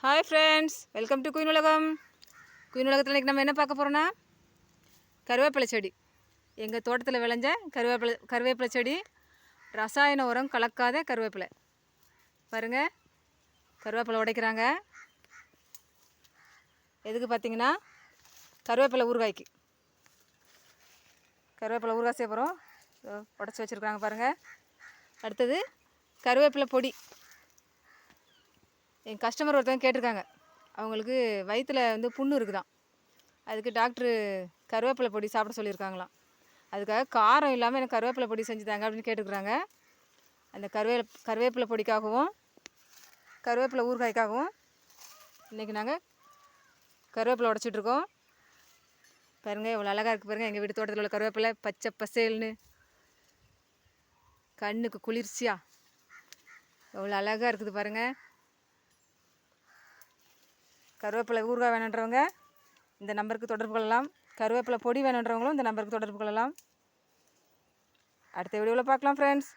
Hi friends, welcome to queen உலகம். Queen உலகத்தில் இன்றைக்கி நம்ம என்ன பார்க்க போகிறோன்னா, கருவேப்பிலை செடி. எங்கள் தோட்டத்தில் விளைஞ்ச கருவேப்பிலை செடி, ரசாயன உரம் கலக்காத கருவேப்பிலை. பாருங்கள், கருவேப்பிலை உடைக்கிறாங்க. எதுக்கு பார்த்தீங்கன்னா, கருவேப்பிலை ஊறுகாய்க்கு. கருவேப்பிலை ஊறுகாய் செய்ய போகிறோம். உடச்சி வச்சுருக்காங்க பாருங்கள். அடுத்தது கருவேப்பிலை பொடி. என் கஸ்டமர் ஒருத்தவங்க கேட்டிருக்காங்க, அவங்களுக்கு வயிற்றில் புண்ணு இருக்குதான். அதுக்கு டாக்டரு கருவேப்பிலை பொடி சாப்பிட சொல்லியிருக்காங்களாம். அதுக்காக காரம் இல்லாமல் எனக்கு கருவேப்பிலை பொடி செஞ்சு தாங்க அப்படின்னு கேட்டுக்கிறாங்க. அந்த கருவேப்பிலை பொடிக்காகவும் கருவேப்பிலை ஊறுகாய்க்காகவும் இன்றைக்கி நாங்கள் கருவேப்பிலை உடச்சிட்ருக்கோம். பாருங்கள், இவ்வளோ அழகாக இருக்குது பாருங்கள். எங்கள் வீட்டு தோட்டத்தில் உள்ள கருவேப்பிலை பச்சை பசேல்னு, கண்ணுக்கு குளிர்ச்சியாக எவ்வளோ அழகாக இருக்குது பாருங்கள். கருவேப்பிலை ஊறுகாய் வேணுன்றவங்க இந்த நம்பருக்கு தொடர்பு கொள்ளலாம். கருவேப்பிலை பொடி வேணுன்றவங்களும் இந்த நம்பருக்கு தொடர்பு கொள்ளலாம். அடுத்த வீடியோவில் பார்க்கலாம் ஃப்ரெண்ட்ஸ்.